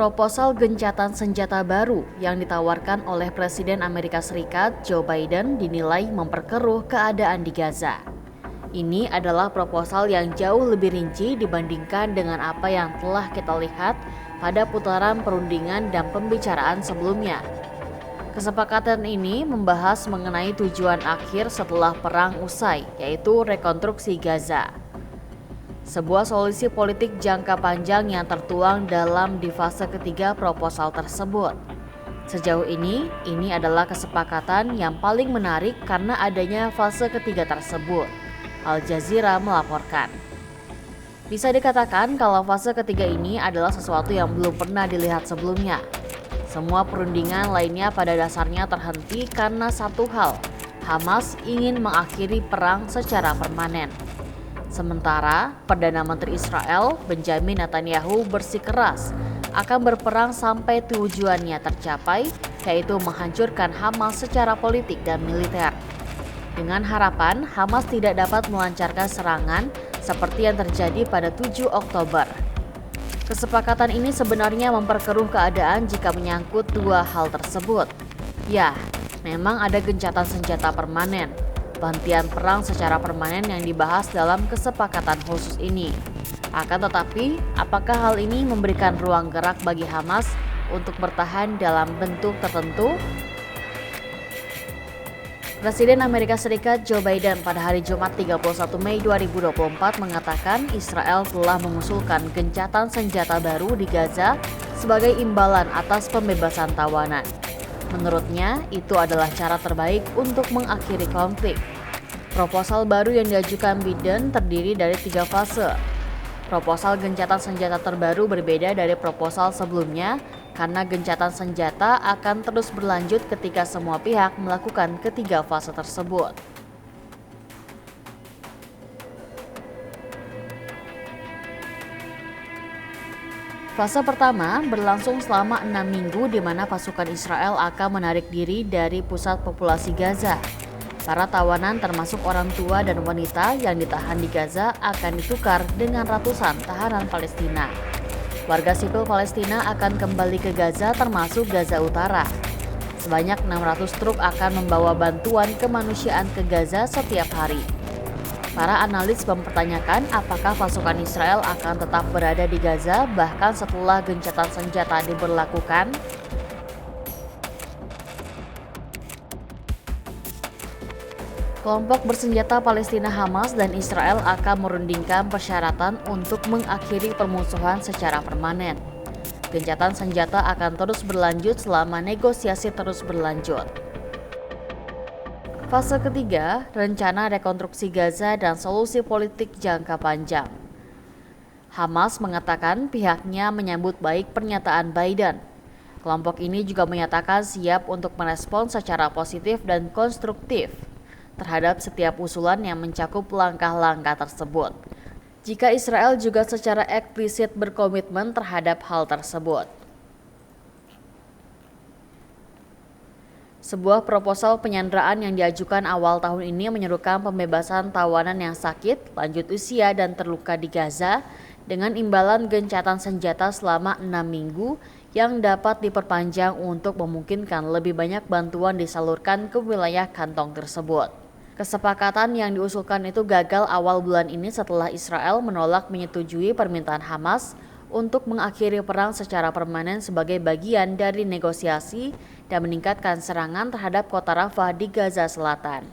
Proposal gencatan senjata baru yang ditawarkan oleh Presiden Amerika Serikat Joe Biden dinilai memperkeruh keadaan di Gaza. Ini adalah proposal yang jauh lebih rinci dibandingkan dengan apa yang telah kita lihat pada putaran perundingan dan pembicaraan sebelumnya. Kesepakatan ini membahas mengenai tujuan akhir setelah perang usai, yaitu rekonstruksi Gaza. Sebuah solusi politik jangka panjang yang tertuang di fase ketiga proposal tersebut. Sejauh ini adalah kesepakatan yang paling menarik karena adanya fase ketiga tersebut. Al Jazeera melaporkan. Bisa dikatakan kalau fase ketiga ini adalah sesuatu yang belum pernah dilihat sebelumnya. Semua perundingan lainnya pada dasarnya terhenti karena satu hal, Hamas ingin mengakhiri perang secara permanen. Sementara, Perdana Menteri Israel, Benjamin Netanyahu bersikeras akan berperang sampai tujuannya tercapai, yaitu menghancurkan Hamas secara politik dan militer. Dengan harapan Hamas tidak dapat melancarkan serangan seperti yang terjadi pada 7 Oktober. Kesepakatan ini sebenarnya memperkeruh keadaan jika menyangkut dua hal tersebut. Ya, memang ada gencatan senjata permanen. Penghentian perang secara permanen yang dibahas dalam kesepakatan khusus ini. Akan tetapi, apakah hal ini memberikan ruang gerak bagi Hamas untuk bertahan dalam bentuk tertentu? Presiden Amerika Serikat Joe Biden pada hari Jumat 31 Mei 2024 mengatakan Israel telah mengusulkan gencatan senjata baru di Gaza sebagai imbalan atas pembebasan tawanan. Menurutnya, itu adalah cara terbaik untuk mengakhiri konflik. Proposal baru yang diajukan Biden terdiri dari 3 fase. Proposal gencatan senjata terbaru berbeda dari proposal sebelumnya karena gencatan senjata akan terus berlanjut ketika semua pihak melakukan ketiga fase tersebut. Fase pertama berlangsung selama 6 minggu di mana pasukan Israel akan menarik diri dari pusat populasi Gaza. Para tawanan termasuk orang tua dan wanita yang ditahan di Gaza akan ditukar dengan ratusan tahanan Palestina. Warga sipil Palestina akan kembali ke Gaza termasuk Gaza Utara. Sebanyak 600 truk akan membawa bantuan kemanusiaan ke Gaza setiap hari. Para analis mempertanyakan apakah pasukan Israel akan tetap berada di Gaza bahkan setelah gencatan senjata diberlakukan. Kelompok bersenjata Palestina Hamas dan Israel akan merundingkan persyaratan untuk mengakhiri permusuhan secara permanen. Gencatan senjata akan terus berlanjut selama negosiasi terus berlanjut. Fase ketiga, rencana rekonstruksi Gaza dan solusi politik jangka panjang. Hamas mengatakan pihaknya menyambut baik pernyataan Biden. Kelompok ini juga menyatakan siap untuk merespon secara positif dan konstruktif terhadap setiap usulan yang mencakup langkah-langkah tersebut. Jika Israel juga secara eksplisit berkomitmen terhadap hal tersebut. Sebuah proposal penyanderaan yang diajukan awal tahun ini menyerukan pembebasan tawanan yang sakit, lanjut usia, dan terluka di Gaza dengan imbalan gencatan senjata selama 6 minggu yang dapat diperpanjang untuk memungkinkan lebih banyak bantuan disalurkan ke wilayah kantong tersebut. Kesepakatan yang diusulkan itu gagal awal bulan ini setelah Israel menolak menyetujui permintaan Hamas untuk mengakhiri perang secara permanen sebagai bagian dari negosiasi dan meningkatkan serangan terhadap kota Rafah di Gaza Selatan.